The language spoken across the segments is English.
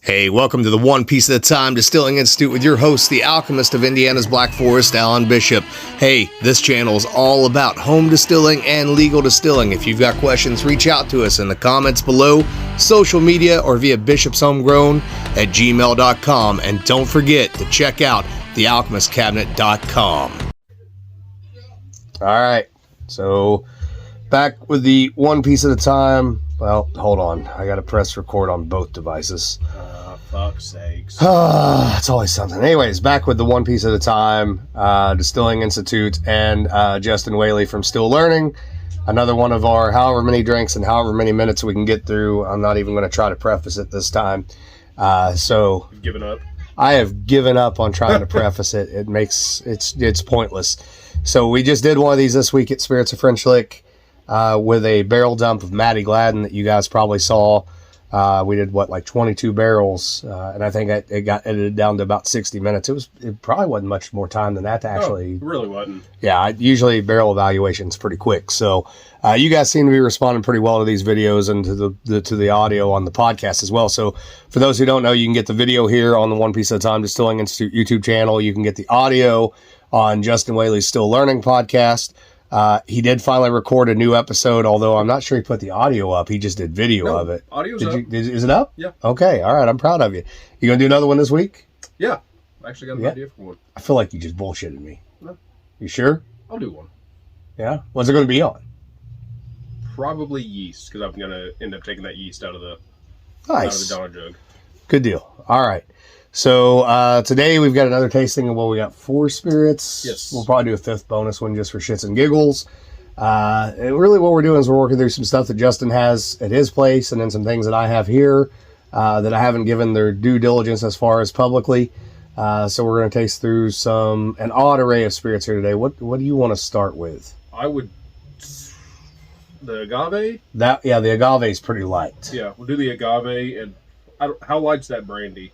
Hey, welcome to the One Piece at a Time Distilling Institute with your host, the alchemist of Indiana's Black Forest, Alan Bishop. Hey, this channel is all about home distilling and legal distilling. If you've got questions, reach out to us in the comments below, social media, or via bishopshomegrown@gmail.com. And don't forget to check out thealchemistcabinet.com. All right, so back with the One Piece at a Time. Well, hold on. I got to press record on both devices. Fuck's sakes. It's always something. Anyways, back with the One Piece at a Time Distilling Institute and Justin Whaley from Still Learning. Another one of our however many drinks and however many minutes we can get through. I'm not even going to try to preface it this time. So You've given up? I have given up on trying to preface it. It's pointless. So we just did one of these this week at Spirits of French Lick with a barrel dump of Matty Gladden that you guys probably saw. We did like 22 barrels, and I think it got edited down to about 60 minutes. It probably wasn't much more time than that to actually. It really wasn't. Yeah, usually barrel evaluation is pretty quick. So you guys seem to be responding pretty well to these videos and to the audio on the podcast as well. So for those who don't know, you can get the video here on the One Piece at a Time Distilling Institute YouTube channel. You can get the audio on Justin Whaley's Still Learning podcast. He did finally record a new episode, although I'm not sure he put the audio up. He just did video of it. Audio's up. Is it up? Yeah. Okay. All right. I'm proud of you. You going to do another one this week? Yeah. I actually got an idea for one. I feel like you just bullshitted me. No. You sure? I'll do one. Yeah? What's it going to be on? Probably yeast, because I'm going to end up taking that yeast out of the Donner jug. Good deal. All right. So today we've got another tasting of, we got 4 spirits. Yes. We'll probably do a 5th bonus one just for shits and giggles. And really what we're doing is we're working through some stuff that Justin has at his place and then some things that I have here that I haven't given their due diligence as far as publicly. So we're going to taste through an odd array of spirits here today. What do you want to start with? The agave? The agave is pretty light. Yeah, we'll do the agave. And how light's that brandy?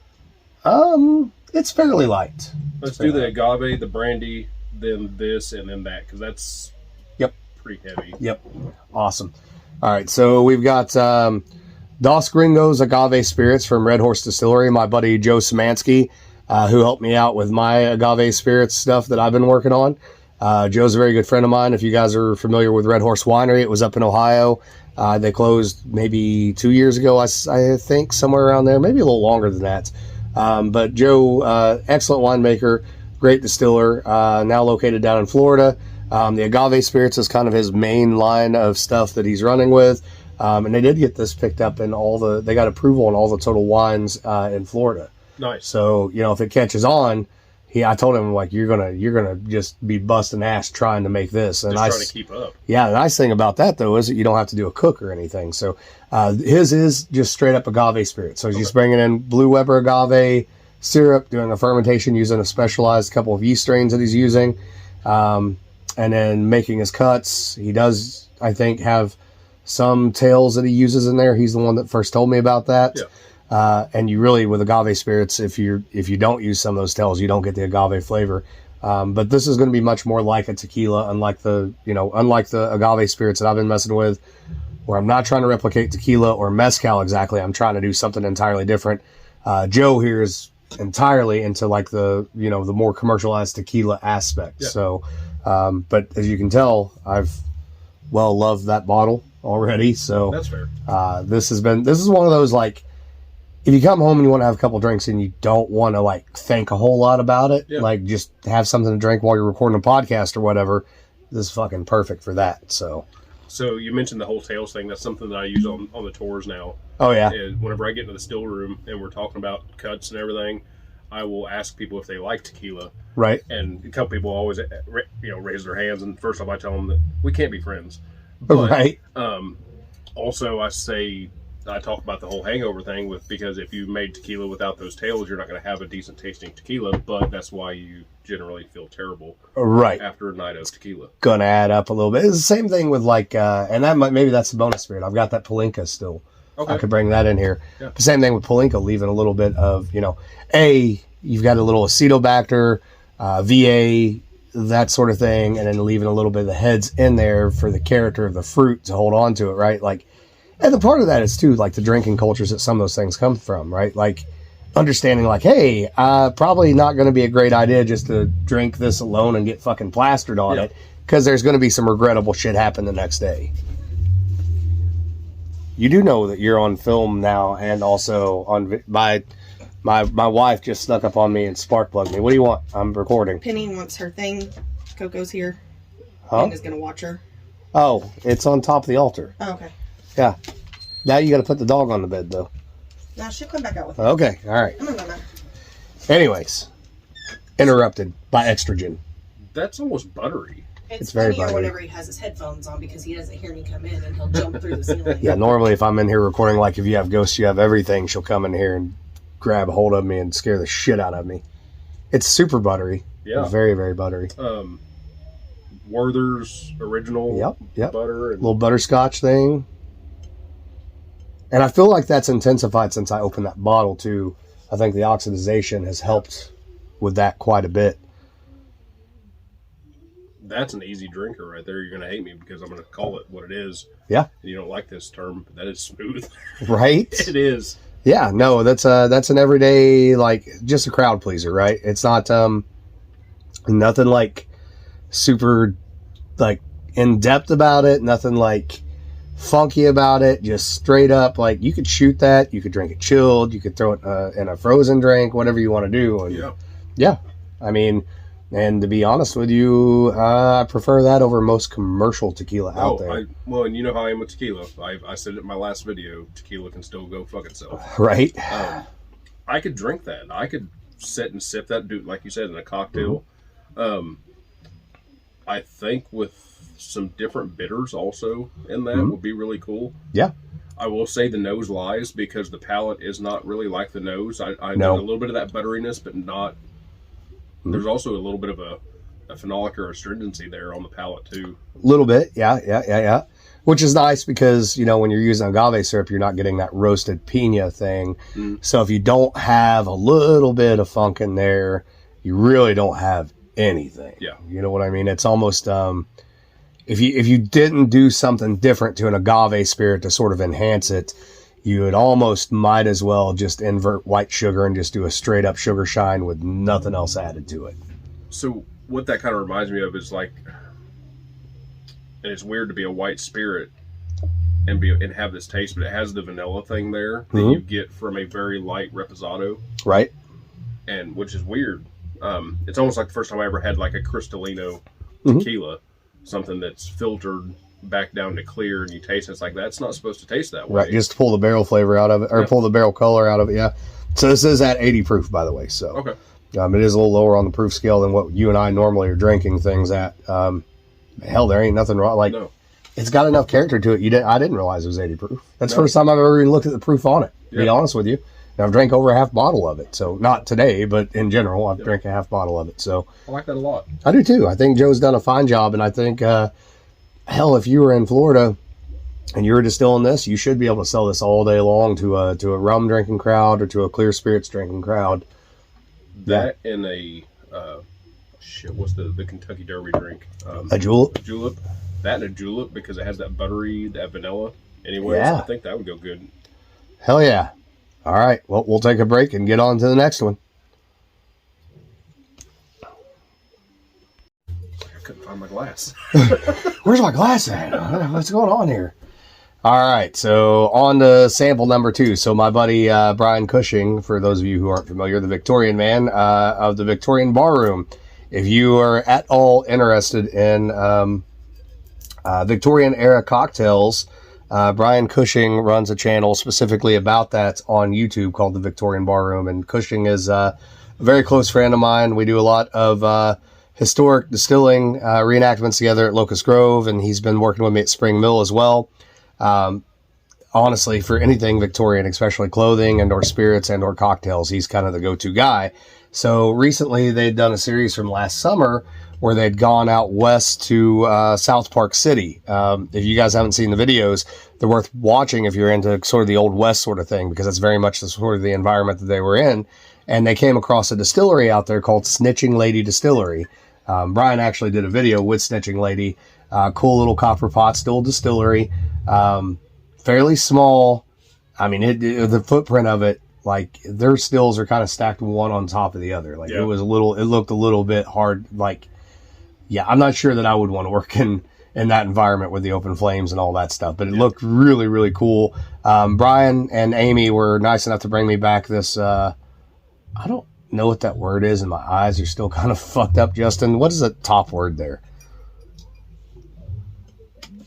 It's fairly light. Let's do the agave, the brandy, then this, and then that, because that's pretty heavy. Yep. Awesome. All right, so we've got Dos Gringos Agave Spirits from Red Horse Distillery. My buddy Joe Szymanski, who helped me out with my agave spirits stuff that I've been working on. Joe's a very good friend of mine. If you guys are familiar with Red Horse Winery, it was up in Ohio. They closed maybe 2 years ago, I think, somewhere around there, maybe a little longer than that. But Joe, excellent winemaker, great distiller, now located down in Florida. The agave spirits is kind of his main line of stuff that he's running with. And they did get this picked up in they got approval on all the Total Wines in Florida. Nice. So, if it catches on, I told him, you're gonna just be busting ass trying to make this. And trying to keep up. Yeah, the nice thing about that, though, is that you don't have to do a cook or anything. So his is just straight up agave spirit. So he's just bringing in Blue Weber agave syrup, doing a fermentation using a specialized couple of yeast strains that he's using, and then making his cuts. He does, I think, have some tails that he uses in there. He's the one that first told me about that. Yeah. And you really, with agave spirits, if you don't use some of those tails, you don't get the agave flavor. But this is going to be much more like a tequila, unlike the agave spirits that I've been messing with, where I'm not trying to replicate tequila or mezcal exactly. I'm trying to do something entirely different. Joe here is entirely into the more commercialized tequila aspect. Yeah. So, but as you can tell, I've loved that bottle already. So that's fair. This is one of those, if you come home and you want to have a couple drinks and you don't want to think a whole lot about it, just have something to drink while you're recording a podcast or whatever, this is fucking perfect for that. So you mentioned the whole tails thing. That's something that I use on the tours now. Oh yeah. And whenever I get into the still room and we're talking about cuts and everything, I will ask people if they like tequila. Right. And a couple people always raise their hands, and first off I tell them that we can't be friends. But, right. Also I talk about the whole hangover thing because if you made tequila without those tails, you're not going to have a decent tasting tequila, but that's why you generally feel terrible after a night of tequila. Gonna add up a little bit. It's the same thing with and maybe that's the bonus spirit. I've got that Palinka still. Okay. I could bring that in here. Yeah. The same thing with Palinka, leaving a little bit of, you've got a little Acetobacter, VA, that sort of thing, and then leaving a little bit of the heads in there for the character of the fruit to hold on to it, right? And the part of that is too, the drinking cultures that some of those things come from, right? understanding like, hey, probably not going to be a great idea just to drink this alone and get fucking plastered on it, because there's going to be some regrettable shit happen the next day. You do know that you're on film now, and also on my wife just snuck up on me and spark plugged me. What do you want? I'm recording. Penny wants her thing. Coco's here. Huh? And is going to watch her. Oh, it's on top of the altar. Oh, okay. Yeah. Now you got to put the dog on the bed, though. Now she'll come back out with her. Okay, all right. No. Anyways, interrupted by estrogen. That's almost buttery. It's very funnier buttery. whenever he has his headphones on because he doesn't hear me come in and he'll jump through the ceiling. Yeah, normally if I'm in here recording, like if you have ghosts, you have everything, she'll come in here and grab a hold of me and scare the shit out of me. It's super buttery. Yeah. It's very, very buttery. Werther's original butter. And little butterscotch thing. And I feel like that's intensified since I opened that bottle too. I think the oxidization has helped with that quite a bit. That's an easy drinker right there. You're going to hate me because I'm going to call it what it is. Yeah. And you don't like this term, but that is smooth. Right? It is. Yeah, no, that's an everyday, like, just a crowd pleaser, right? It's not nothing like super like in depth about it, nothing like funky about it, just straight up like you could shoot that, you could drink it chilled, you could throw it in a frozen drink, whatever you want to do. And yeah, I mean, and to be honest with you, I prefer that over most commercial tequila out there. Well, and you know how I am with tequila. I said it in my last video, tequila can still go fuck itself. Right. I could drink that. I could sit and sip that, do like you said, in a cocktail. Mm-hmm. I think with some different bitters also in that would be really cool. Yeah. I will say the nose lies because the palate is not really like the nose. I No. know a little bit of that butteriness, but not. There's also a little bit of a phenolic or astringency there on the palate too. A little bit, yeah. Which is nice because, you know, when you're using agave syrup, you're not getting that roasted pina thing. So if you don't have a little bit of funk in there, you really don't have anything. Yeah. You know what I mean? It's almost, if you didn't do something different to an agave spirit to sort of enhance it, you would almost might as well just invert white sugar and just do a straight up sugar shine with nothing else added to it. So what that kind of reminds me of is like, and it's weird to be a white spirit and have this taste, but it has the vanilla thing there that you get from a very light reposado. Right. And which is weird. It's almost like the first time I ever had like a Cristalino tequila, something that's filtered back down to clear, and you taste it, it's like that's not supposed to taste that way. Right, just pull the barrel flavor out of it, or pull the barrel color out of it. Yeah. So this is at 80 proof, by the way. So okay, it is a little lower on the proof scale than what you and I normally are drinking things at. Hell, there ain't nothing wrong. Like, it's got enough character to it. I didn't realize it was 80 proof. That's the first time I've ever even looked at the proof on it. To be honest with you, and I've drank over a half bottle of it. So not today, but in general, I've drank a half bottle of it. So I like that a lot. I do too. I think Joe's done a fine job, and I think. Hell, if you were in Florida and you were distilling this, you should be able to sell this all day long to a rum drinking crowd or to a clear spirits drinking crowd. That and a what's the Kentucky Derby drink? A julep. A julep. That and a julep because it has that buttery, that vanilla. Anyway, Yeah. so I think that would go good. Hell yeah! All right, well we'll take a break and get on to the next one. Couldn't find my glass. Where's my glass at? What's going on here? All right, so on to sample number 2. So my buddy Brian Cushing, for those of you who aren't familiar, the Victorian man of the Victorian Bar Room. If you are at all interested in Victorian era cocktails, Brian Cushing runs a channel specifically about that on YouTube called the Victorian Bar Room, and Cushing is a very close friend of mine. We do a lot of historic distilling reenactments together at Locust Grove, and he's been working with me at Spring Mill as well. Honestly, for anything Victorian, especially clothing and or spirits and or cocktails, he's kind of the go-to guy. So recently they'd done a series from last summer where they'd gone out west to South Park City. If you guys haven't seen the videos, they're worth watching if you're into sort of the Old West sort of thing, because that's very much the sort of the environment that they were in. And they came across a distillery out there called Snitching Lady Distillery. Brian actually did a video with Snitching Lady. Cool little copper pot, still distillery. Fairly small. I mean, the footprint of it, like their stills are kind of stacked one on top of the other. Like it looked a little bit hard. Like, yeah, I'm not sure that I would want to work in that environment with the open flames and all that stuff, but it looked really, really cool. Brian and Amy were nice enough to bring me back this, I don't know what that word is, and my eyes are still kind of fucked up. Justin, what is the top word there?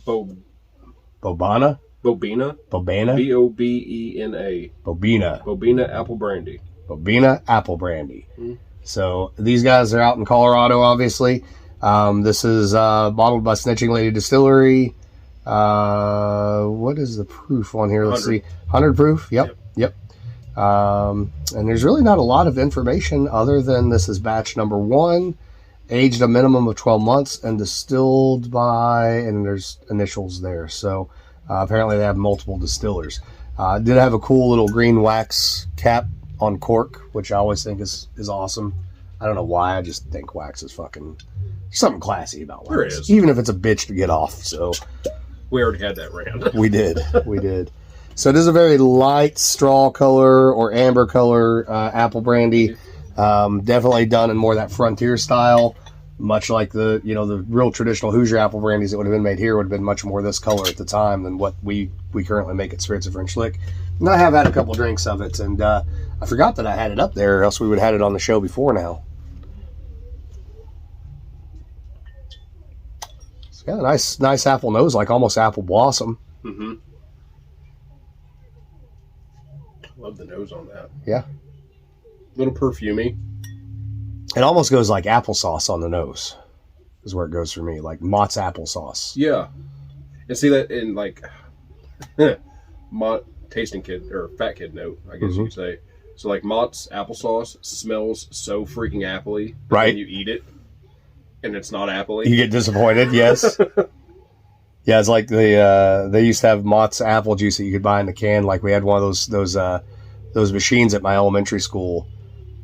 Bobana? Bobina. Bobana? Bobena. Bobina. Bobina apple brandy. Bobina apple brandy. So these guys are out in Colorado, obviously. This is bottled by Snitching Lady Distillery. What is the proof on here? Let's 100. see. 100 proof? Yep. And there's really not a lot of information other than this is batch number 1, aged a minimum of 12 months, and distilled by, and there's initials there. So apparently they have multiple distillers. Did have a cool little green wax cap on cork, which I always think is awesome. I don't know why. I just think wax is fucking something classy about wax. There is. Even if it's a bitch to get off. So we already had that round. We did. So it is a very light straw color or amber color apple brandy. Definitely done in more that frontier style. Much like the real traditional Hoosier apple brandies that would have been made here would have been much more this color at the time than what we currently make at Spirits of French Lick. And I have had a couple drinks of it, and I forgot that I had it up there, or else we would have had it on the show before now. It's got a nice apple nose, like almost apple blossom. Mm-hmm. Love the nose on that. Yeah. Little perfumey. It almost goes like applesauce on the nose, is where it goes for me, like Mott's applesauce. Yeah. And see that in like Mott tasting kid or fat kid note, I guess you could say. So like Mott's applesauce smells so freaking appley, but right? Then you eat it, and it's not appley. You get disappointed. Yes. Yeah, it's like they used to have Mott's apple juice that you could buy in the can. Like we had one of those machines at my elementary school.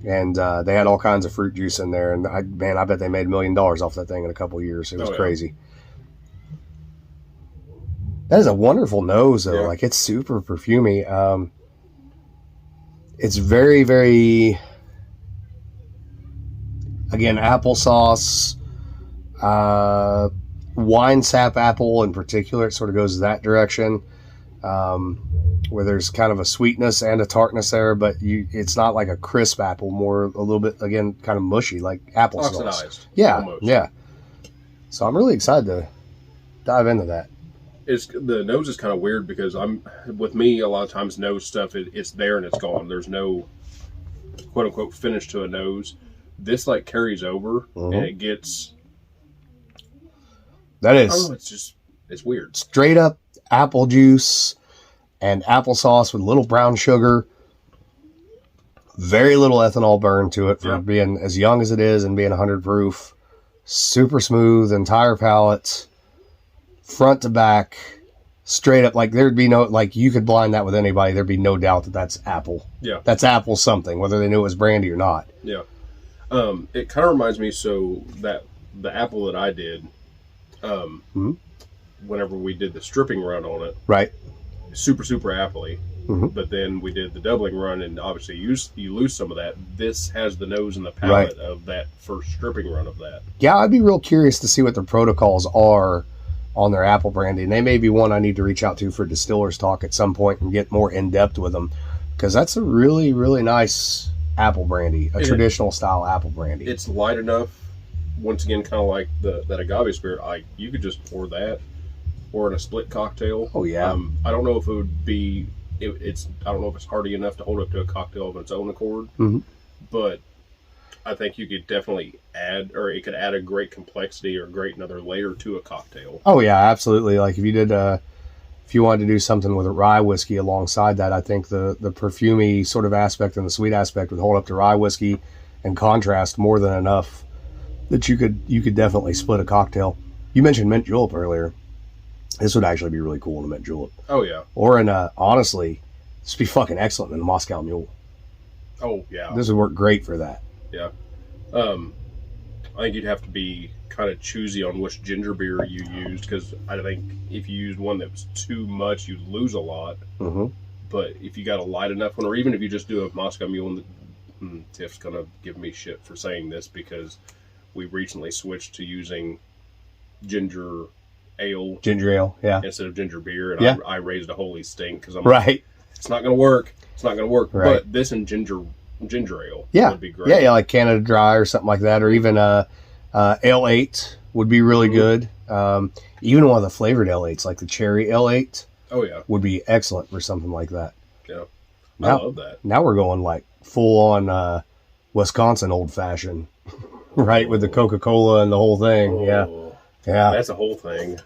And they had all kinds of fruit juice in there, and I bet they made $1 million off that thing in a couple of years. It was crazy. That is a wonderful nose, though. Yeah. Like it's super perfumey. It's very, very again applesauce, wine sap apple in particular. It sort of goes that direction. Where there's kind of a sweetness and a tartness there, but it's not like a crisp apple, more a little bit, again, kind of mushy, like applesauce. Oxidized. Yeah, almost. Yeah. So I'm really excited to dive into that. The nose is kind of weird because with me, a lot of times nose stuff, it's there and it's gone. There's no quote unquote finish to a nose. This like carries over and it gets. That is. It's weird. Straight up apple juice and applesauce with little brown sugar. Very little ethanol burn to it for being as young as it is and being 100 proof. Super smooth, entire palate, front to back, straight up. Like there'd be no, like you could blind that with anybody. There'd be no doubt that that's apple. Yeah. That's apple something, whether they knew it was brandy or not. Yeah. It kind of reminds me, so that the apple that I did, whenever we did the stripping run on it. Right. Super appley, but then we did the doubling run, and obviously you lose some of that. This has the nose and the palate of that first stripping run of that. Yeah, I'd be real curious to see what their protocols are on their apple brandy, and they may be one I need to reach out to for distillers talk at some point and get more in depth with them, because that's a really, really nice apple brandy, traditional style apple brandy. It's light enough. Once again, kind of like that agave spirit. You could just pour that. Or in a split cocktail. Oh yeah. I don't know if it would be. I don't know if it's hearty enough to hold up to a cocktail of its own accord. But I think you could definitely add, or it could add a great complexity or another layer to a cocktail. Oh yeah, absolutely. Like if you wanted to do something with a rye whiskey alongside that, I think the perfumey sort of aspect and the sweet aspect would hold up to rye whiskey and contrast more than enough that you could definitely split a cocktail. You mentioned mint julep earlier. This would actually be really cool in a mint julep. Oh, yeah. Or in honestly, this would be fucking excellent in a Moscow Mule. Oh, yeah. This would work great for that. Yeah. I think you'd have to be kind of choosy on which ginger beer you used, because I think if you used one that was too much, you'd lose a lot. But if you got a light enough one, or even if you just do a Moscow Mule, Tiff's going to give me shit for saying this because we recently switched to using ginger ale. Ginger ale, yeah. Instead of ginger beer. And I raised a holy stink because I'm right. It's not going to work. It's not going to work. Right. But this and ginger ale would be great. Yeah, like Canada Dry or something like that, or even Ale 8 would be really good. Even one of the flavored L8s, like the cherry L8, would be excellent for something like that. Yeah, I love that. Now we're going like full on Wisconsin old fashioned, right, with the Coca-Cola and the whole thing. Yeah, that's a whole thing.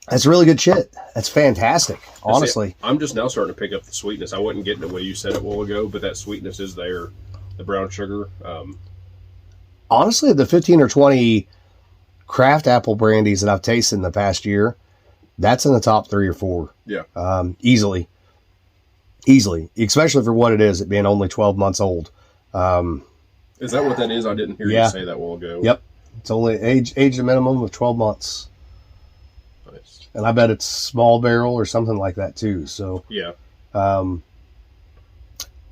That's really good shit. That's fantastic, honestly. See, I'm just now starting to pick up the sweetness. I wasn't getting it the way you said it a while ago, but that sweetness is there. The brown sugar. Honestly, the 15 or 20 craft apple brandies that I've tasted in the past year, that's in the top 3 or 4. Yeah. Easily. Especially for what it is, it being only 12 months old. Is that what that is? I didn't hear you say that a while ago. Yep. It's only aged a minimum of 12 months. Nice. And I bet it's small barrel or something like that too. So yeah.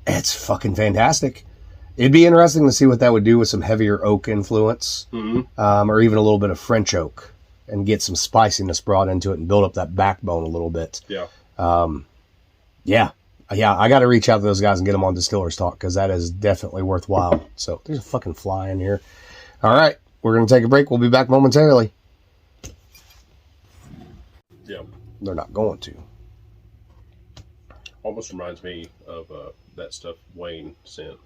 It's fucking fantastic. It'd be interesting to see what that would do with some heavier oak influence, or even a little bit of French oak, and get some spiciness brought into it and build up that backbone a little bit. Yeah. Yeah. I got to reach out to those guys and get them on Distillers Talk because that is definitely worthwhile. So there's a fucking fly in here. All right, we're gonna take a break. We'll be back momentarily. Yeah. They're not going to. Almost reminds me of that stuff Wayne sent.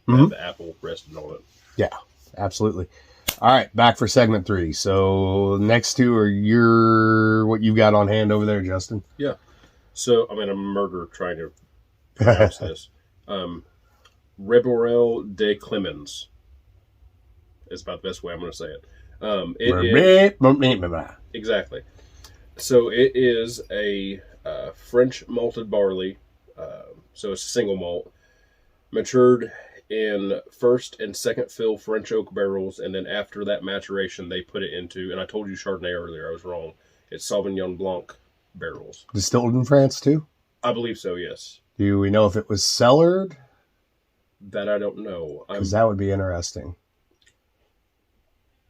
The apple rested on it. Yeah, absolutely. All right, back for segment 3. So next 2 are what you've got on hand over there, Justin. Yeah. So I'm in a murder trying to pronounce this. Reborel de Clemens is about the best way I'm going to say it. Exactly. So it is a French malted barley. So it's a single malt, matured in first and second fill French oak barrels, and then after that maturation, they put it into, and I told you Chardonnay earlier, I was wrong. It's Sauvignon Blanc barrels. Distilled in France, too? I believe so, yes. Do we know if it was cellared? That I don't know. Because that would be interesting.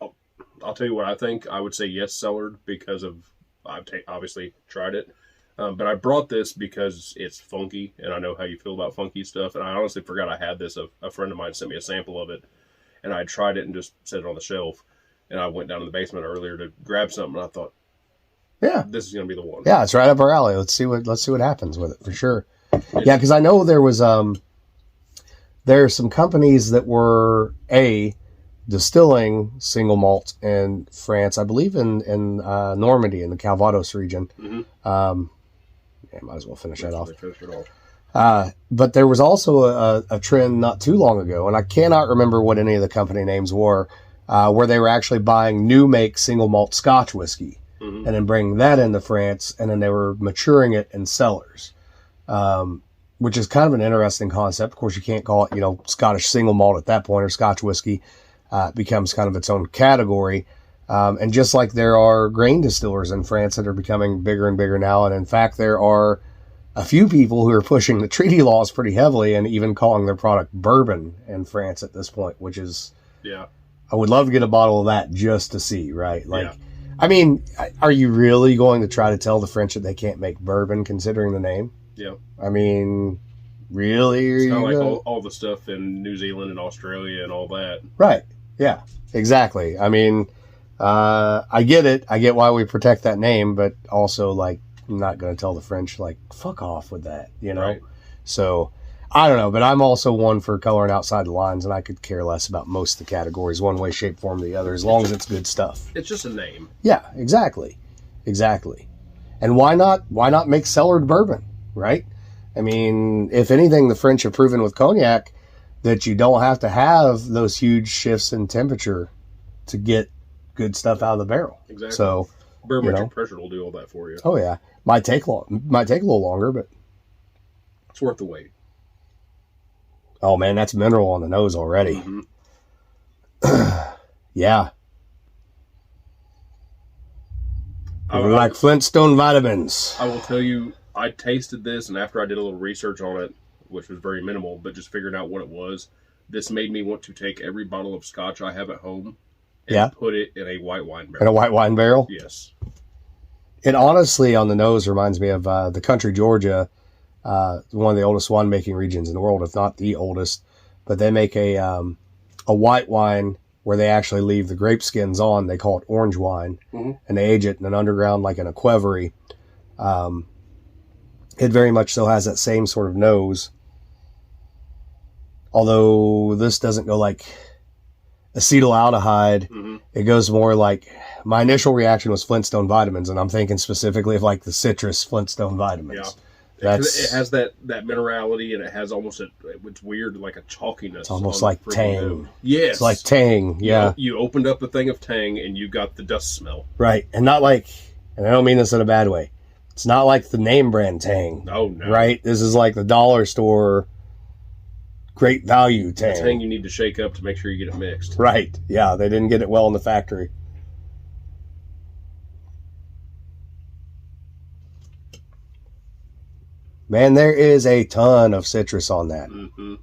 I'll tell you what I think. I would say yes, cellared, because I've obviously tried it. But I brought this because it's funky, and I know how you feel about funky stuff. And I honestly forgot I had this. A friend of mine sent me a sample of it, and I tried it and just set it on the shelf. And I went down in the basement earlier to grab something, and I thought, yeah, this is going to be the one. Yeah, it's right up our alley. Let's see what happens with it for sure. Yeah, because I know there was there are some companies that were distilling single malt in France. I believe in Normandy in the Calvados region. Yeah, might as well finish that off. But there was also a trend not too long ago, and I cannot remember what any of the company names were, where they were actually buying new make single malt Scotch whiskey and then bringing that into France, and then they were maturing it in cellars, which is kind of an interesting concept. Of course, you can't call it, Scottish single malt at that point, or Scotch whiskey. It becomes kind of its own category. And just like there are grain distillers in France that are becoming bigger and bigger now, and in fact, there are a few people who are pushing the treaty laws pretty heavily and even calling their product bourbon in France at this point, which is, I would love to get a bottle of that just to see, right? I mean, are you really going to try to tell the French that they can't make bourbon considering the name? Yeah. I mean, really? It's kind of like all the stuff in New Zealand and Australia and all that. Right. Yeah, exactly. I mean, I get it. I get why we protect that name, but also, I'm not going to tell the French, fuck off with that, Right. So, I don't know, but I'm also one for coloring outside the lines, and I could care less about most of the categories, one way, shape, form, or the other, as long as it's good stuff. It's just a name. Yeah, exactly. And why not make cellared bourbon, right? I mean, if anything, the French have proven with cognac that you don't have to have those huge shifts in temperature to get good stuff out of the barrel. Exactly. So, barometric pressure will do all that for you. Oh yeah, might take a little longer, but it's worth the wait. Oh man, that's mineral on the nose already. Yeah. Like Flintstone vitamins. I will tell you, I tasted this, and after I did a little research on it, which was very minimal, but just figuring out what it was, this made me want to take every bottle of scotch I have at home and put it in a white wine barrel. In a white wine barrel? Yes. It honestly, on the nose, reminds me of the country Georgia, one of the oldest winemaking regions in the world, if not the oldest. But they make a white wine where they actually leave the grape skins on. They call it orange wine, and they age it in an underground, like in a qvevri. It very much so has that same sort of nose. Although this doesn't go like acetaldehyde, it goes more like, my initial reaction was Flintstone vitamins, and I'm thinking specifically of like the citrus Flintstone vitamins. Yeah. It has that minerality, and it has almost it's weird, like a chalkiness. It's almost like Tang. Yes. It's like Tang, yeah. You opened up a thing of Tang, and you got the dust smell. Right. And not like, and I don't mean this in a bad way, it's not like the name brand Tang. Oh, no. Right? This is like the dollar store great value Tang. The Tang you need to shake up to make sure you get it mixed. Right. Yeah, they didn't get it well in the factory. Man, there is a ton of citrus on that. Mm-hmm.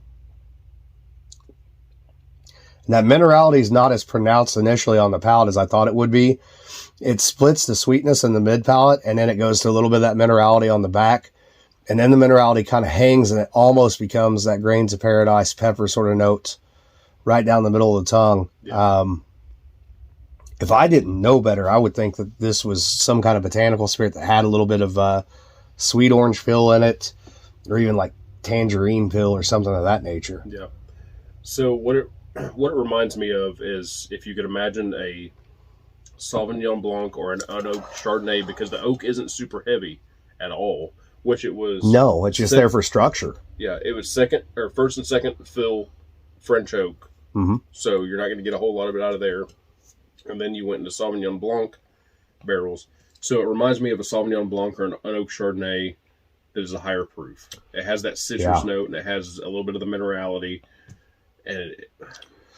And that minerality is not as pronounced initially on the palate as I thought it would be. It splits the sweetness in the mid palate, and then it goes to a little bit of that minerality on the back. And then the minerality kind of hangs, and it almost becomes that grains of paradise pepper sort of note right down the middle of the tongue. Yeah. If I didn't know better, I would think that this was some kind of botanical spirit that had a little bit of sweet orange peel in it, or even like tangerine peel or something of that nature. Yeah. So what it reminds me of is, if you could imagine a Sauvignon Blanc or an unoaked Chardonnay, because the oak isn't super heavy at all, which it was. No, it's just there for structure. Yeah, it was first and second fill French oak. Mm-hmm. So you're not going to get a whole lot of it out of there. And then you went into Sauvignon Blanc barrels. So it reminds me of a Sauvignon Blanc or an unoaked Chardonnay that is a higher proof. It has that citrus note, and it has a little bit of the minerality, and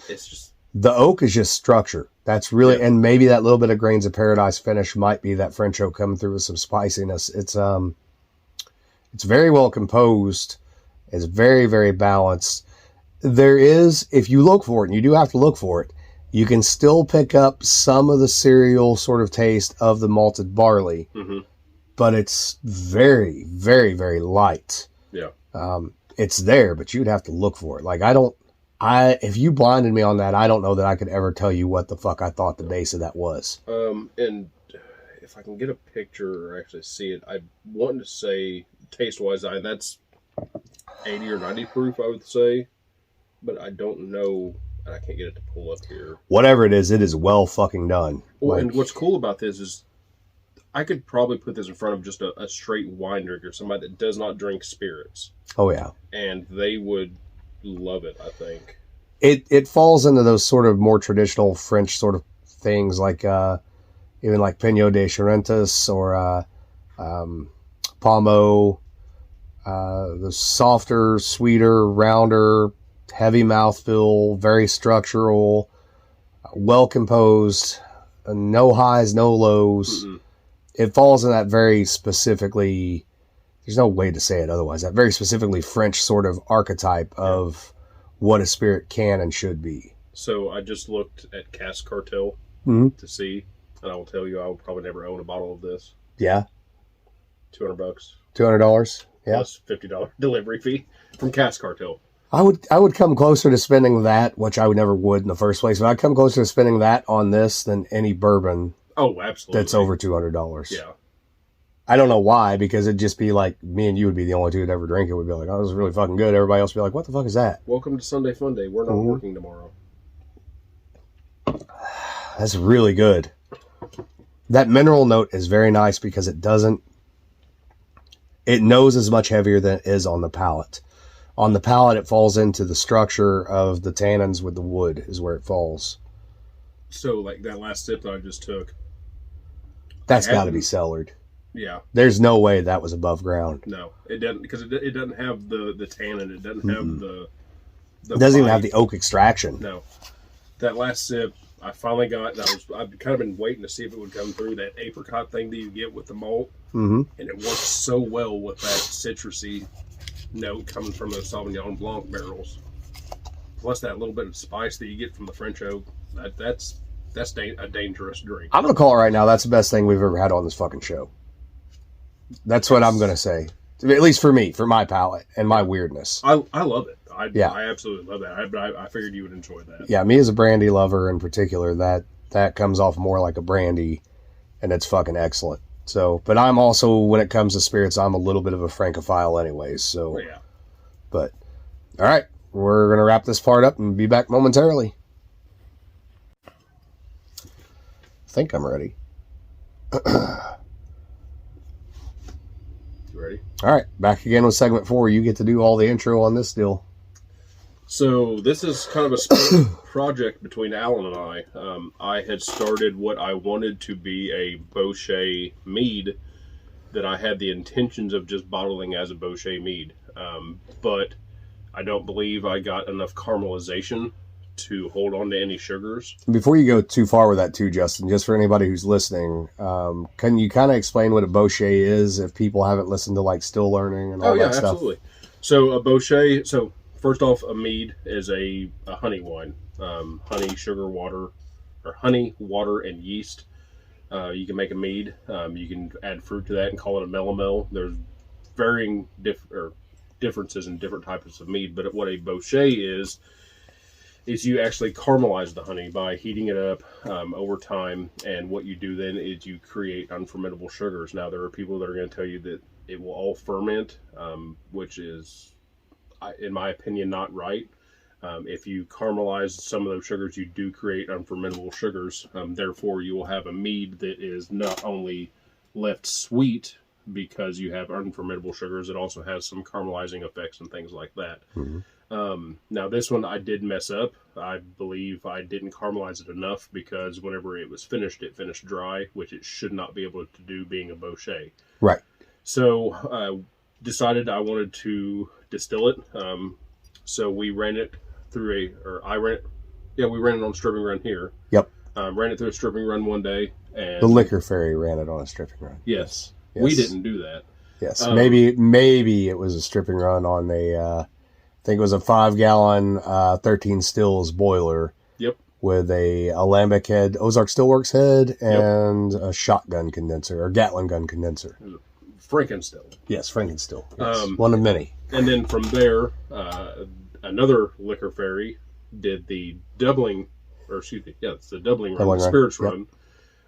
it's just... The oak is just structure. That's really, and maybe that little bit of grains of paradise finish might be that French oak coming through with some spiciness. It's very well composed. It's very, very balanced. There is, if you look for it, and you do have to look for it, you can still pick up some of the cereal sort of taste of the malted barley, but it's very, very, very light. Yeah. It's there, but you'd have to look for it. Like, if you blinded me on that, I don't know that I could ever tell you what the fuck I thought the base of that was. And if I can get a picture or actually see it, I want to say, taste-wise, that's 80 or 90 proof, I would say, but I don't know. And I can't get it to pull up here. Whatever it is well fucking done. Well, and what's cool about this is I could probably put this in front of just a straight wine drinker, somebody that does not drink spirits. Oh, yeah. And they would love it, I think. It falls into those sort of more traditional French sort of things, like even like Pinot de Charentes or Pommeau. The softer, sweeter, rounder, heavy mouthfeel, very structural, well composed, no highs, no lows. It falls in that very specifically, there's no way to say it otherwise, that very specifically French sort of archetype of what a spirit can and should be. So I just looked at Cask Cartel to see, and I will tell you, I will probably never own a bottle of this. Yeah. $200. $200? Yeah. Plus $50 delivery fee from Cask Cartel. I would come closer to spending that, which I would never would in the first place, but I'd come closer to spending that on this than any bourbon. Oh, absolutely. That's over $200. Yeah. I don't know why, because it'd just be like, me and you would be the only two who'd ever drink it. We'd be like, oh, this is really fucking good. Everybody else would be like, what the fuck is that? Welcome to Sunday Fun Day. We're not working tomorrow. That's really good. That mineral note is very nice because it knows as much heavier than it is on the palate. On the palate, it falls into the structure of the tannins with the wood is where it falls. So, like that last sip that I just took. That's got to be cellared. Yeah. There's no way that was above ground. No, it doesn't, because it doesn't have the tannin. It doesn't have the It doesn't even have the oak extraction. No. That last sip, I finally got. I've kind of been waiting to see if it would come through that apricot thing that you get with the malt, and it works so well with that citrusy note coming from those Sauvignon Blanc barrels. Plus that little bit of spice that you get from the French oak. That's a dangerous drink. I'm gonna call it right now. That's the best thing we've ever had on this fucking show. That's what I'm gonna say. At least for me, for my palate and my weirdness. I love it. I absolutely love that. I figured you would enjoy that. Yeah, me as a brandy lover in particular, that comes off more like a brandy, and it's fucking excellent. So, but I'm also, when it comes to spirits, I'm a little bit of a francophile anyways. So, yeah. But, all right, we're going to wrap this part up and be back momentarily. I think I'm ready. You ready? All right, back again with segment 4. You get to do all the intro on this deal. So this is kind of a special project between Alan and I. I had started what I wanted to be a Bochet mead that I had the intentions of just bottling as a Bochet mead. But I don't believe I got enough caramelization to hold on to any sugars. Before you go too far with that too, Justin, just for anybody who's listening, can you kind of explain what a Bochet is if people haven't listened to like Still Learning and all that stuff? Absolutely. So a Bochet, first off, a mead is a honey wine. Honey, sugar, water, or honey, water, and yeast. You can make a mead. You can add fruit to that and call it a melomel. There's varying differences in different types of mead. But what a Bochet is you actually caramelize the honey by heating it up over time. And what you do then is you create unfermentable sugars. Now, there are people that are going to tell you that it will all ferment, which is, in my opinion, not right. If you caramelize some of those sugars, you do create unfermentable sugars. Therefore, you will have a mead that is not only left sweet because you have unfermentable sugars, it also has some caramelizing effects and things like that. Mm-hmm. Now, this one I did mess up. I believe I didn't caramelize it enough because whenever it was finished, it finished dry, which it should not be able to do being a Bochet. Right. So I decided I wanted to distill it. So we ran it through we ran it on a stripping run here. Yep. Ran it through a stripping run one day. And the Liquor Fairy ran it on a stripping run. Yes. We didn't do that. Yes. Maybe it was a stripping run on I think it was a 5-gallon 13 stills boiler. Yep. With a alembic head, Ozark Stillworks head, and a shotgun condenser or Gatling gun condenser. Frankenstill. Yes, Frankenstill. Yes. One of many. And then from there, another Liquor Fairy did the doubling, it's the doubling run, the spirits run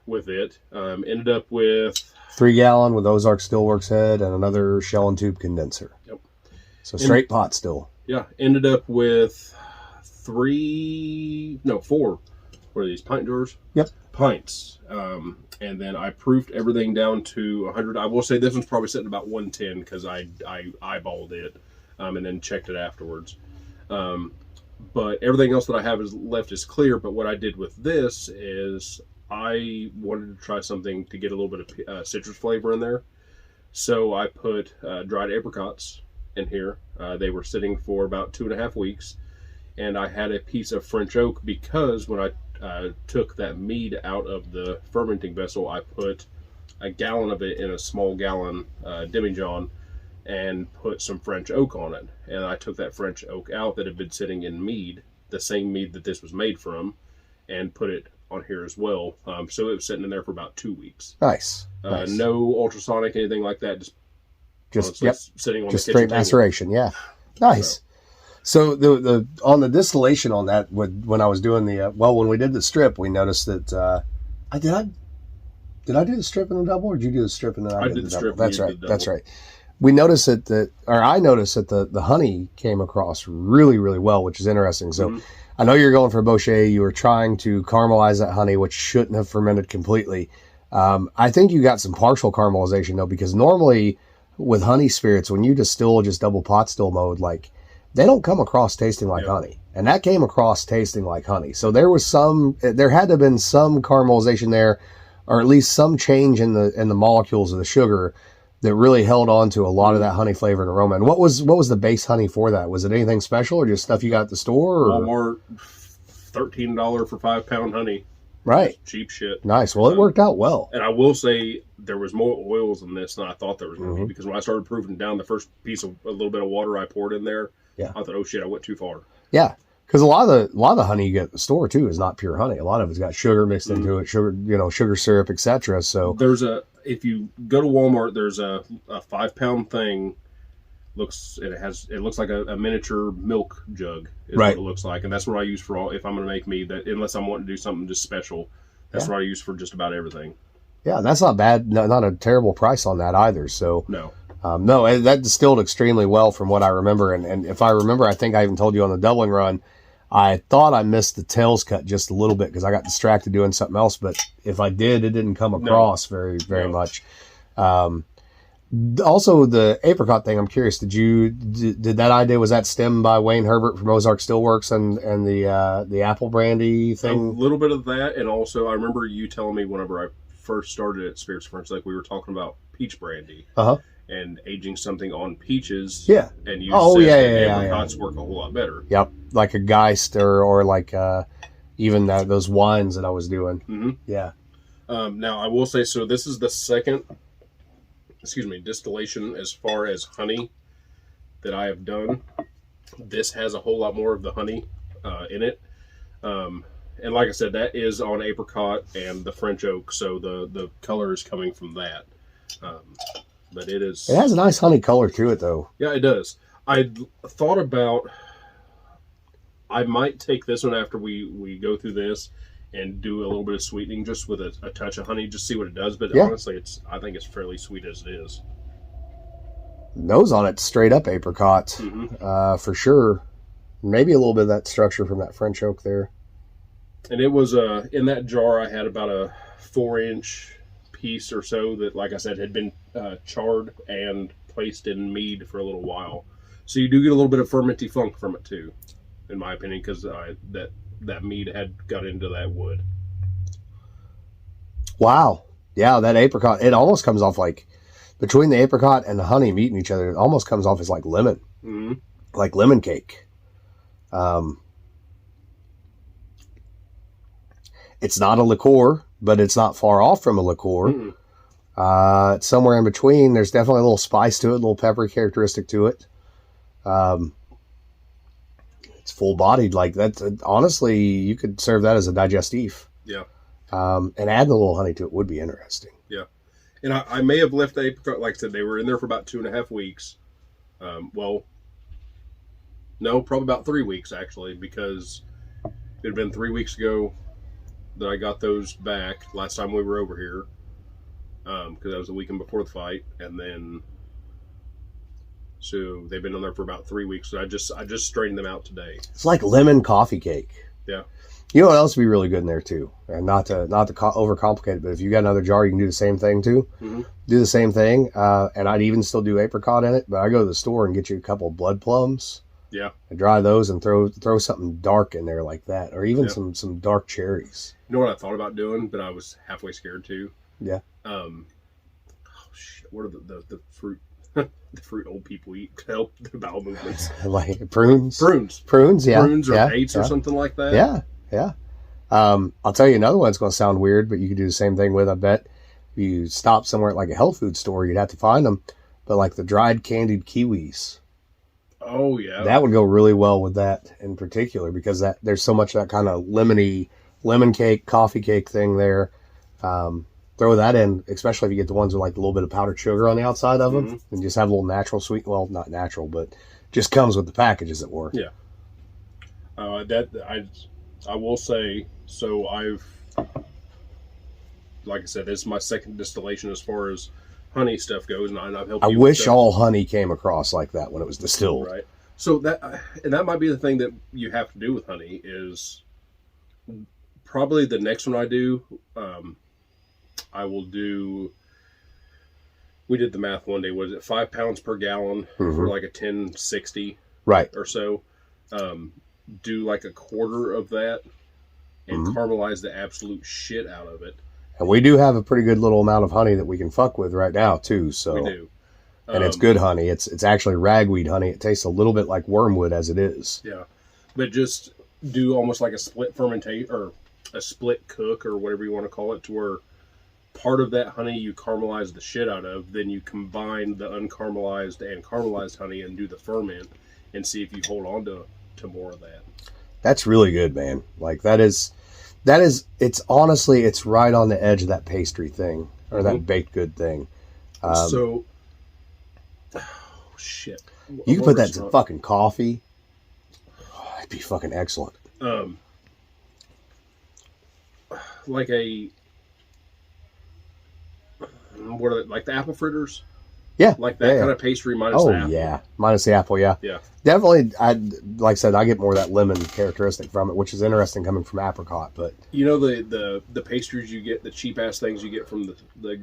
with it. Ended up with 3-gallon with Ozark Stillworks head and another shell and tube condenser. Yep. So straight pot still. Yeah. Ended up with 4. What are these, pint jars? Yep. Pints. And then I proofed everything down to 100. I will say this one's probably sitting about 110 because I eyeballed it and then checked it afterwards. But everything else that I have left is clear. But what I did with this is I wanted to try something to get a little bit of citrus flavor in there. So I put dried apricots in here. They were sitting for about 2.5 weeks. And I had a piece of French oak because when I took that mead out of the fermenting vessel, I put a gallon of it in a small gallon demijohn and put some French oak on it. And I took that French oak out that had been sitting in mead, the same mead that this was made from, and put it on here as well. So it was sitting in there for about 2 weeks. Nice. No ultrasonic, anything like that. Just sitting on just the straight maceration. Yeah. Nice. So the on the distillation on that, when I was doing when we did the strip, we noticed that did I do the strip and the double, or did you do the strip and then I did the strip? That's right. That's right. We noticed I noticed that the honey came across really, really well, which is interesting. So I know you're going for Bochet. You were trying to caramelize that honey, which shouldn't have fermented completely. I think you got some partial caramelization though, because normally with honey spirits, when you distill just double pot still mode, like, they don't come across tasting like honey. And that came across tasting like honey. So there had to have been some caramelization there, or at least some change in the molecules of the sugar that really held on to a lot of that honey flavor and aroma. And what was the base honey for that? Was it anything special or just stuff you got at the store? Or? Walmart $13 for 5-pound honey. Right. Cheap shit. Nice. Well, it worked out well. And I will say there was more oils in this than I thought there was going to be, because when I started proofing down the first piece of a little bit of water I poured in there, I thought, oh shit, I went too far. Yeah. Because a lot of the honey you get at the store too is not pure honey. A lot of it's got sugar mixed into it, sugar syrup, etc. So if you go to Walmart, there's a 5-pound thing. It looks like a miniature milk jug is what it looks like, and that's what I use for all. If I'm going to make mead, unless I'm wanting to do something just special, that's what I use for just about everything. Yeah, that's not bad. Not a terrible price on that either. So no, that distilled extremely well from what I remember. And if I remember, I think I even told you on the doubling run, I thought I missed the tails cut just a little bit because I got distracted doing something else. But if I did, it didn't come across very much. Also, the apricot thing, I'm curious, did that idea, was that stemmed by Wayne Herbert from Ozark Steelworks and the apple brandy thing? A little bit of that, and also I remember you telling me whenever I first started at Spirits French, like we were talking about peach brandy and aging something on peaches. Yeah. And you said apricots work a whole lot better. Yep, like a Geist or like even those wines that I was doing. Mm-hmm. Yeah. Now, I will say, so this is the second distillation as far as honey that I have done. This has a whole lot more of the honey in it. And like I said, that is on apricot and the French oak, so the color is coming from that. But it has a nice honey color to it, though. Yeah, it does. I thought about, I might take this one after we go through this and do a little bit of sweetening just with a touch of honey, just see what it does. But honestly, I think it's fairly sweet as it is. Nose on it, straight up apricot, for sure. Maybe a little bit of that structure from that French oak there. And it was in that jar I had about a 4-inch piece or so that, like I said, had been charred and placed in mead for a little while. So you do get a little bit of fermenty funk from it too, in my opinion, because that mead had got into that wood. Wow. Yeah, that apricot, it almost comes off like, between the apricot and the honey meeting each other, it almost comes off as like lemon. Mm-hmm. Like lemon cake. It's not a liqueur, but it's not far off from a liqueur. Mm-hmm. It's somewhere in between. There's definitely a little spice to it, a little peppery characteristic to it. It's full-bodied like that. Honestly, you could serve that as a digestif. Yeah. And adding a little honey to it would be interesting. Yeah. And I may have left the apricot, like I said, they were in there for about 2.5 weeks. Well, no, probably about 3 weeks, actually, because it had been 3 weeks ago that I got those back last time we were over here, because that was the weekend before the fight, and then so they've been on there for about 3 weeks. So I just straightened them out today. It's like lemon coffee cake. Yeah. You know what else would be really good in there too, and not to overcomplicate it, but if you got another jar, you can do the same thing too. Mm-hmm. Do the same thing, and I'd even still do apricot in it. But I go to the store and get you a couple of blood plums. Yeah. And dry those and throw something dark in there like that, or even some dark cherries. You know what I thought about doing, but I was halfway scared too. Yeah. Oh shit! What are the fruit? The fruit old people eat to help the bowel movements. Like prunes. Prunes, yeah. Prunes or dates or something like that. Yeah. I'll tell you another one's going to sound weird, but you could do the same thing with, I bet, if you stop somewhere at like a health food store, you'd have to find them. But like the dried candied kiwis. Oh, yeah. That would go really well with that in particular, because there's so much of that kind of lemon cake, coffee cake thing there. Throw that in, especially if you get the ones with like a little bit of powdered sugar on the outside of them, and just have a little natural sweet. Well, not natural, but just comes with the package, as it were. Yeah. I will say, so like I said, this is my second distillation as far as honey stuff goes, and I've helped. I wish all honey came across like that when it was distilled. Right. So that might be the thing that you have to do with honey is probably the next one I do. I will do. We did the math one day. Was it 5 pounds per gallon for like a 1060? Right. Or so. Do like a quarter of that and caramelize the absolute shit out of it. And we do have a pretty good little amount of honey that we can fuck with right now too. So we do. And it's good honey. It's actually ragweed honey. It tastes a little bit like wormwood as it is. Yeah. But just do almost like a split fermentation or a split cook or whatever you want to call it, to where part of that honey you caramelize the shit out of, then you combine the uncaramelized and caramelized honey and do the ferment and see if you hold on to more of that. That's really good, man. Like that is, it's honestly, it's right on the edge of that pastry thing or that baked good thing. Oh, shit. You can put that to fucking coffee. Oh, it'd be fucking excellent. Like what are they, like the apple fritters? Yeah. Like that kind of pastry minus the apple. Yeah. Minus the apple, yeah. Yeah. Definitely, like I said, I get more of that lemon characteristic from it, which is interesting coming from apricot. But you know the pastries you get, the cheap ass things you get from the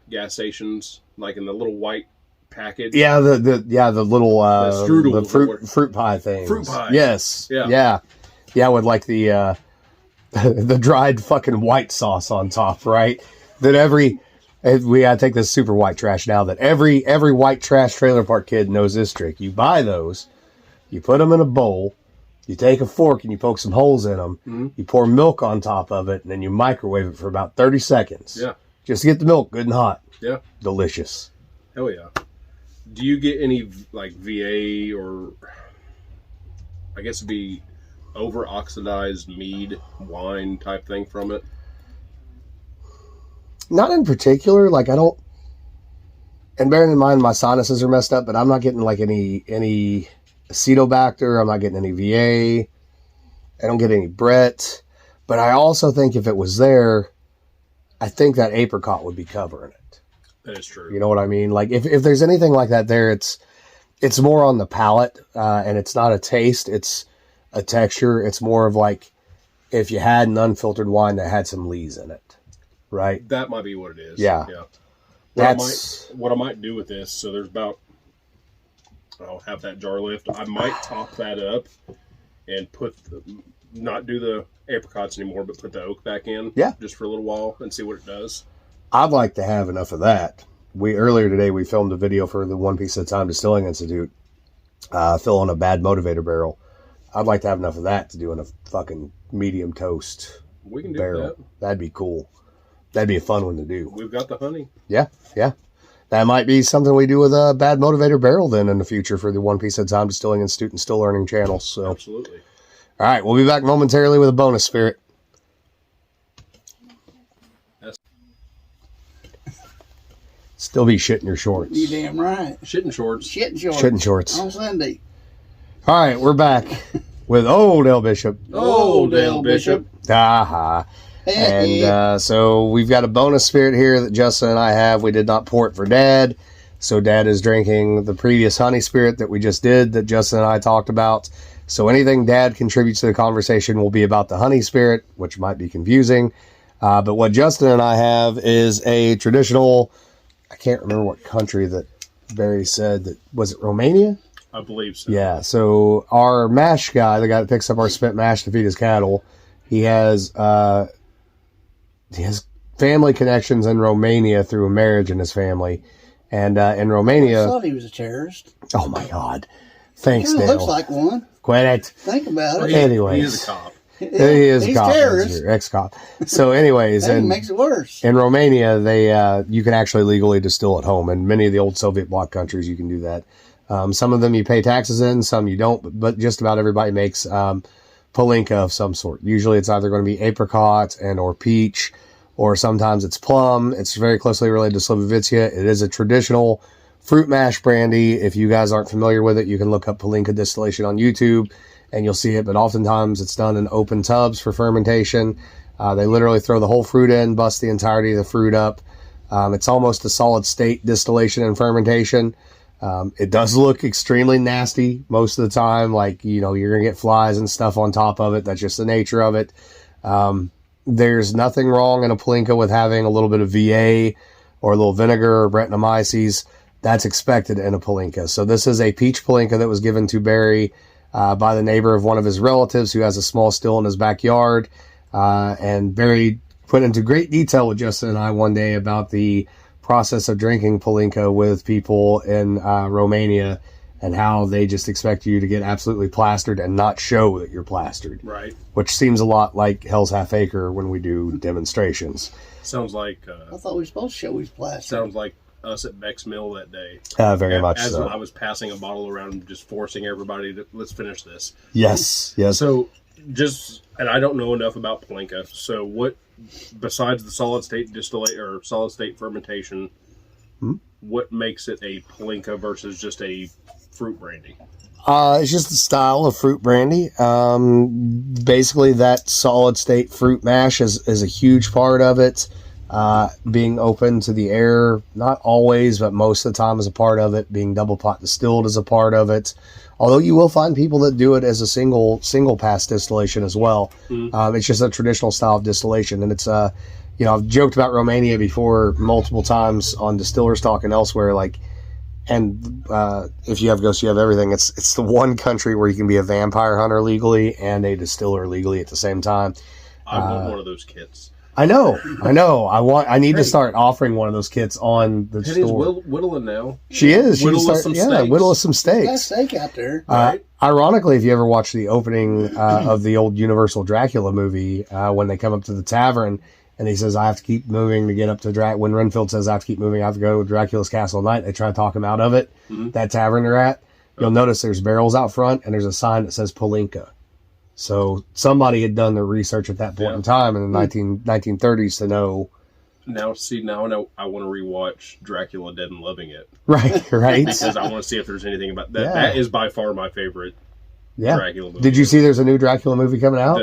gas stations, like in the little white package. Yeah, the little the strudel, the fruit pie things. Fruit pie. Yes. Yeah. Yeah, with like the the dried fucking white sauce on top, right? That we gotta take this super white trash now. That every white trash trailer park kid knows this trick. You buy those, you put them in a bowl, you take a fork and you poke some holes in them. Mm-hmm. You pour milk on top of it, and then you microwave it for about 30 seconds. Yeah, just to get the milk good and hot. Yeah, delicious. Hell yeah. Do you get any like VA or I guess it'd be over oxidized mead wine type thing from it? Not in particular. Like I don't, and bearing in mind my sinuses are messed up, but I'm not getting like any Acetobacter. I'm not getting any VA. I don't get any Brett. But I also think if it was there, I think that apricot would be covering it. That is true. You know what I mean? Like if there's anything like that there, it's more on the palate, and it's not a taste. It's a texture. It's more of like if you had an unfiltered wine that had some lees in it, right? That might be what it is. Yeah. What I might do with this. So there's about, I'll have that jar left. I might top that up and not do the apricots anymore, but put the oak back in. Yeah. Just for a little while and see what it does. I'd like to have enough of that. Earlier today we filmed a video for the One Piece at a Time Distilling Institute, filling a bad motivator barrel. I'd like to have enough of that to do in a fucking medium toast we can do barrel. That. That'd be cool. That'd be a fun one to do. We've got the honey. Yeah. That might be something we do with a bad motivator barrel then in the future for the One Piece at a Time Distilling Institute and Still Learning channel. So absolutely. All right, we'll be back momentarily with a bonus spirit. Still be shitting your shorts. You damn right. Shitting shorts. Shitting shorts. On Sunday. All right, we're back with Old L Bishop. Old L Bishop. Aha. And so we've got a bonus spirit here that Justin and I have. We did not pour it for Dad. So Dad is drinking the previous honey spirit that we just did that Justin and I talked about. So anything Dad contributes to the conversation will be about the honey spirit, which might be confusing. But what Justin and I have is a traditional, I can't remember what country that Barry said that, was it Romania? I believe so. Yeah, so our mash guy, the guy that picks up our spent mash to feed his cattle, he has family connections in Romania through a marriage in his family. And in Romania... I thought he was a terrorist. Oh my God. Thanks, He Dale. looks like one. Quit it. Think about it. Anyways. He is a cop. He is a He's cop. terrorist. Ex-cop. So anyways... That and makes it worse. in Romania, they you can actually legally distill at home. In many of the old Soviet bloc countries, you can do that. Some of them you pay taxes in, some you don't, but just about everybody makes palinka of some sort. Usually it's either going to be apricot and or peach, or sometimes it's plum. It's very closely related to Slivovitsia. It is a traditional fruit mash brandy. If you guys aren't familiar with it, you can look up palinka distillation on YouTube and you'll see it, but oftentimes it's done in open tubs for fermentation. They literally throw the whole fruit in, bust the entirety of the fruit up. It's almost a solid state distillation and fermentation. It does look extremely nasty most of the time. Like, you know, you're going to get flies and stuff on top of it. That's just the nature of it. There's nothing wrong in a palinka with having a little bit of VA or a little vinegar or Brettanomyces. That's expected in a palinka. So this is a peach palinka that was given to Barry by the neighbor of one of his relatives who has a small still in his backyard. And Barry put into great detail with Justin and I one day about the process of drinking palinka with people in Romania and how they just expect you to get absolutely plastered and not show that you're plastered. Right. Which seems a lot like Hell's Half Acre when we do demonstrations. Sounds like I thought we were supposed to show he's plastic. sounds like us at Beck's Mill that day. Very much As so. I was passing a bottle around, just forcing everybody to let's finish this. Yes. So, and I don't know enough about Palenka. So, what besides the solid state distillate or solid state fermentation, what makes it a Palenka versus just a fruit brandy? It's just the style of fruit brandy. Basically, that solid state fruit mash is a huge part of it. Being open to the air, not always, but most of the time is a part of it. Being double pot distilled is a part of it. Although you will find people that do it as a single pass distillation as well. It's just a traditional style of distillation, and it's I've joked about Romania before multiple times on Distillers Talk and elsewhere. And if you have ghosts, you have everything. It's the one country where you can be a vampire hunter legally and a distiller legally at the same time. I want one of those kits. I know. I need to start offering one of those kits on the Penny's store. whittling now. She is. She Whittle can us start, some steaks. whittle us some Got steaks. steak out there. Right. Ironically, if you ever watch the opening of the old Universal Dracula movie, when they come up to the tavern and he says, "I have to keep moving to get up to when Renfield says, "I have to keep moving, I have to go to Dracula's castle at night," they try to talk him out of it. That tavern they're at, you'll notice there's barrels out front and there's a sign that says Palenka. So somebody had done their research at that point in time in the 1930s to know. Now I know I want to rewatch Dracula Dead and Loving It. Right. Because I want to see if there's anything about that. Yeah. That is by far my favorite Dracula movie. Did you see there's a new Dracula movie coming out?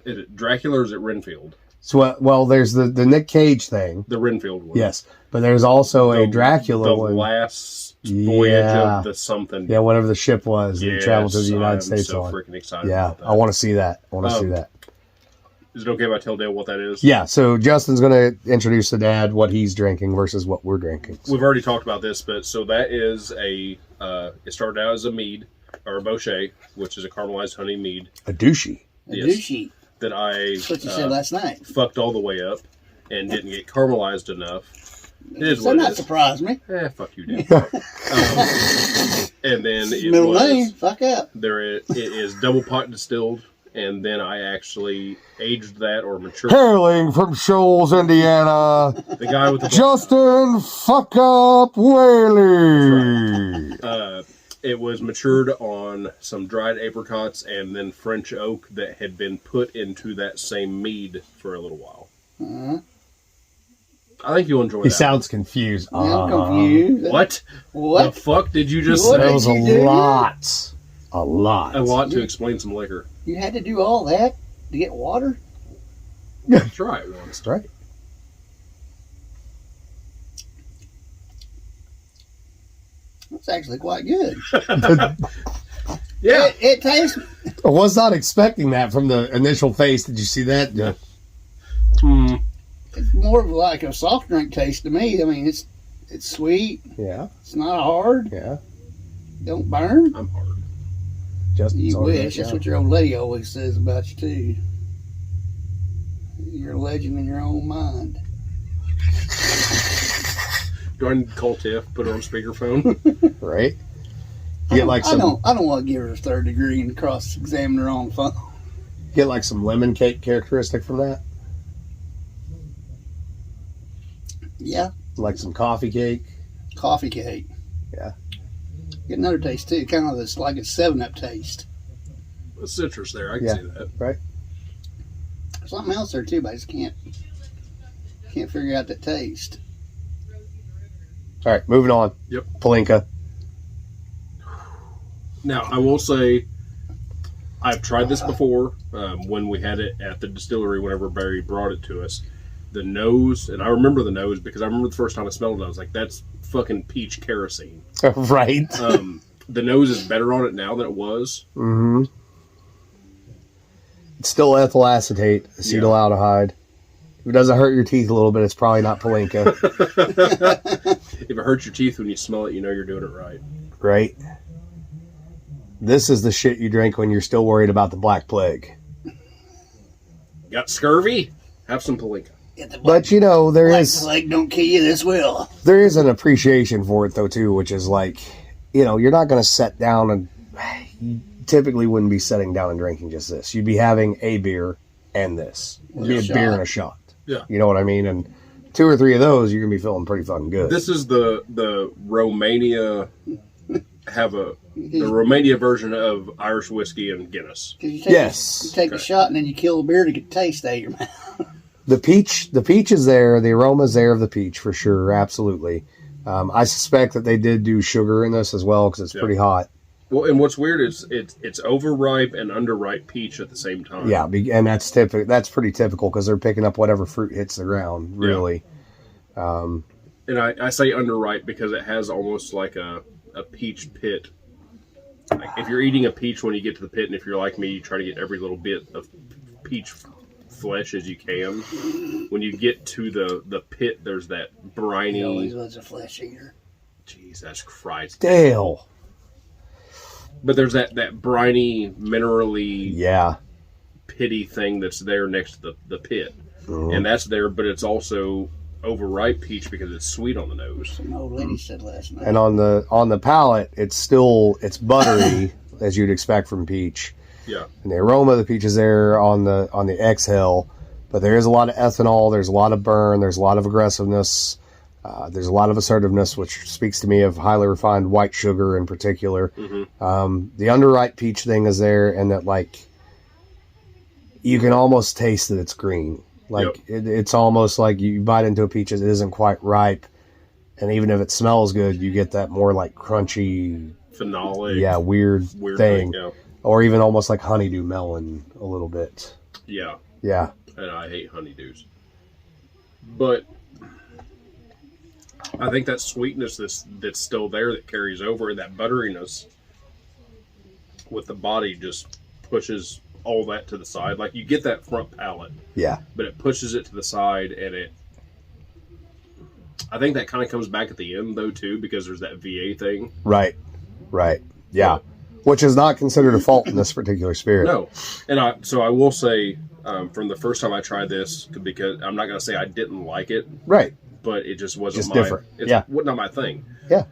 Is it Dracula or is it Renfield? So, well, there's the Nick Cage thing. The Renfield one. Yes. But there's also a Dracula one. The last voyage of the something. Yeah, whatever the ship was that traveled to the United States so on. freaking excited Yeah, about that. I want to see that. See that. Is it okay if I tell Dale what that is? Yeah, so Justin's going to introduce the dad what he's drinking versus what we're drinking. We've already talked about this, but so that is it started out as a mead, or a bochet, which is a caramelized honey mead. A douchey. Douchey. That I That's what you said last night. fucked all the way up and didn't get caramelized enough. It is Does what that it not is. surprise me? Fuck you, Dan. And then it Middle was, name, fuck up. it is double pot distilled, and then I actually aged that or matured. Hailing from Shoals, Indiana, The guy with the Justin Fuck Up Whaley. it was matured on some dried apricots and then French oak that had been put into that same mead for a little while. I think you'll enjoy He that. sounds confused. Yeah, I'm confused. What? What? The fuck did you just What say? That was a did you do? lot. A lot. A lot to explain some liquor. You had to do all that to get water? Try it once. That's right. That's actually quite good. Yeah. It tastes. I was not expecting that from the initial face. Did you see that? Yeah. It's more of like a soft drink taste to me. I mean, it's sweet. Yeah. It's not hard. Yeah. Don't burn. I'm hard. Justin's You on wish. that That's show. what your old lady always says about you too. You're a legend in your own mind. Do I need to call Tiff? Put her on speakerphone? Right? You get like some I don't want to give her a third degree and cross-examine her on phone. get like some lemon cake characteristic from that. Yeah, Like some coffee cake. coffee cake. Yeah. Get another taste too. Kind of this like a 7-Up taste. A citrus there. I can Yeah. see that. Right? Something else there too, but I just can't figure out that taste. All right, moving on. Yep. Palenka. Now, I will say, I've tried this before when we had it at the distillery whenever Barry brought it to us. The nose, and I remember the nose because I remember the first time I smelled it, I was like, that's fucking peach kerosene. Right? The nose is better on it now than it was. Mm-hmm. It's still ethyl acetate, acetaldehyde. If it doesn't hurt your teeth a little bit, it's probably not Palenka. If it hurts your teeth when you smell it, you know you're doing it right. Right? This is the shit you drink when you're still worried about the Black Plague. Got scurvy? Have some Palenka. But you know, there Black is plague don't kill you. This will. an appreciation for it though too, which is like you're not going to sit down and you typically wouldn't be sitting down and drinking just this. You'd be having a beer and this. It'd be a beer and a shot. Yeah. You know what I mean? And 2 or 3 of those, you're going to be feeling pretty fucking good. This is the Romania, the Romania version of Irish whiskey and Guinness. Yes. You take a shot and then you kill the beer to get taste out of your mouth. The peach is there. The aroma's there of the peach for sure. Absolutely. I suspect that they did do sugar in this as well because it's pretty hot. Well, and what's weird is it's overripe and underripe peach at the same time. Yeah, and that's typical. That's pretty typical because they're picking up whatever fruit hits the ground. Really. Yeah. And I say underripe because it has almost like a peach pit. Like if you're eating a peach when you get to the pit, and if you're like me, you try to get every little bit of peach flesh as you can. When you get to the pit, there's that briny. He always was a flesh eater. Jesus Christ, Dale. But there's that briny, minerally, pitty thing that's there next to the pit, and that's there. But it's also overripe peach because it's sweet on the nose. Some old lady said last night. And on the palate, it's buttery as you'd expect from peach. Yeah. And the aroma of the peach is there on the exhale, but there is a lot of ethanol. There's a lot of burn. There's a lot of aggressiveness. There's a lot of assertiveness, which speaks to me of highly refined white sugar in particular. Mm-hmm. The underripe peach thing is there, and that you can almost taste that it's green. It's almost like you bite into a peach, it isn't quite ripe, and even if it smells good, you get that more crunchy, phenolic, weird thing. Yeah. Or even almost like honeydew melon a little bit. Yeah. Yeah. And I hate honeydews. But I think that sweetness that's still there that carries over, and that butteriness with the body just pushes all that to the side. Like you get that front palate. Yeah. But it pushes it to the side, and I think that kind of comes back at the end though too, because there's that VA thing. Right. Yeah. Which is not considered a fault in this particular spirit. No. And I will say, from the first time I tried this, because I'm not going to say I didn't like it. Right. But it just wasn't different. It's not my thing. Yeah.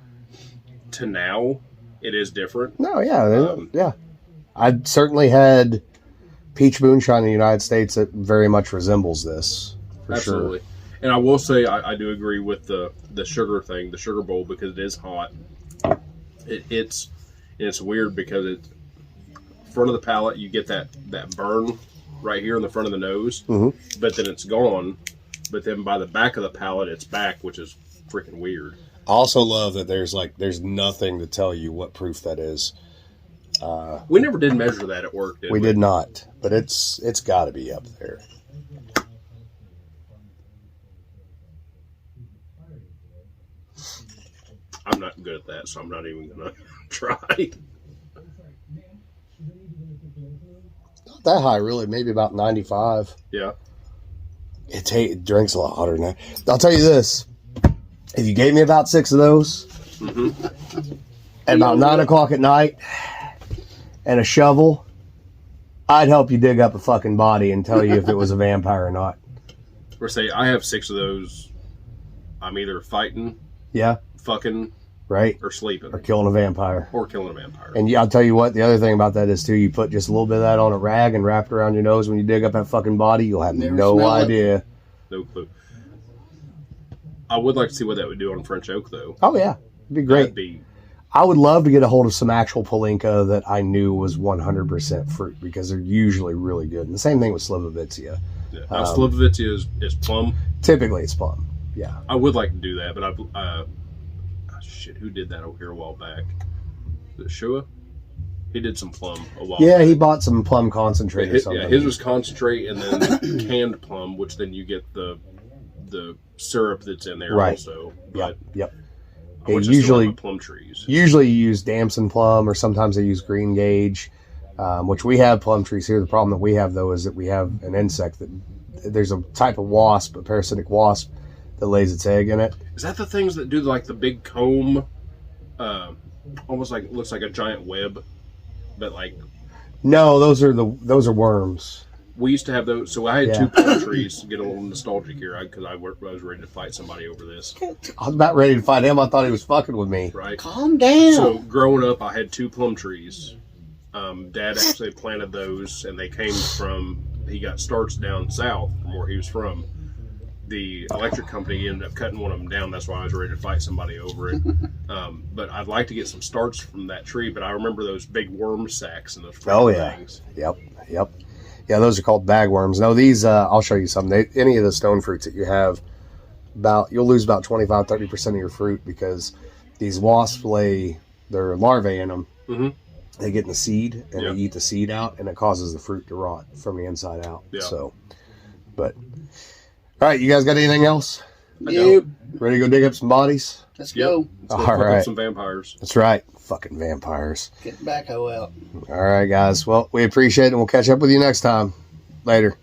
To now, it is different. No, yeah. Yeah. I certainly had peach moonshine in the United States that very much resembles this. For Absolutely. Sure. And I will say, I do agree with the sugar thing, the sugar bowl, because it is hot. It's weird because it's front of the palate, you get that burn right here in the front of the nose, but then it's gone. But then by the back of the palate, it's back, which is freaking weird. I also love that there's nothing to tell you what proof that is. We never did measure that at work, did we? We did not, but it's got to be up there. I'm not good at that, so I'm not even going to try. Not that high, really. Maybe about 95. Yeah. It drinks a lot hotter than that. I'll tell you this. If you gave me about 6 of those at about 9 o'clock at night and a shovel, I'd help you dig up a fucking body and tell you if it was a vampire or not. Or say, I have 6 of those. I'm either fighting, fucking, right, or sleeping, or killing a vampire. And I'll tell you what, the other thing about that is too, you put just a little bit of that on a rag and wrap it around your nose when you dig up that fucking body, you'll have no idea. No clue. I would like to see what that would do on French oak, though. Oh yeah, it'd be great. I would love to get a hold of some actual Palinka that I knew was 100% fruit, because they're usually really good. And the same thing with Slivovitsia. Yeah. Slivovitsia is plum. Typically, it's plum. Yeah. I would like to do that, but who did that over here a while back? Was it Shua? He did some plum a while back. He bought some plum concentrate or something. Yeah, his was concentrate and then canned plum, which then you get the syrup that's in there also. But yep. I usually plum trees. Usually you use damson plum, or sometimes they use green gage, which we have plum trees here. The problem that we have, though, is that we have an insect there's a type of wasp, a parasitic wasp, that lays its egg in it. Is that the things that do the big comb, almost looks like a giant web, but No, those are worms. We used to have those. So I had Yeah. 2 plum trees. Get a little nostalgic here because I was ready to fight somebody over this. I was about ready to fight him. I thought he was fucking with me. Right. Calm down. So growing up, I had 2 plum trees. Dad actually planted those, and they came from. He got starts down south from where he was from. The electric company ended up cutting one of them down. That's why I was ready to fight somebody over it. But I'd like to get some starts from that tree. But I remember those big worm sacks and those things. Yep. Yeah, those are called bagworms. No, these, I'll show you some. Any of the stone fruits that you have, you'll lose about 25-30% of your fruit because these wasps lay their larvae in them. Mm-hmm. They get in the seed and they eat the seed out, and it causes the fruit to rot from the inside out. Yeah. So, but all right, you guys got anything else? Yep. Ready to go dig up some bodies? Let's go. Let's go All flip up right. some vampires. That's right. Fucking vampires. Get the backhoe out. All right, guys. Well, we appreciate it, and we'll catch up with you next time. Later.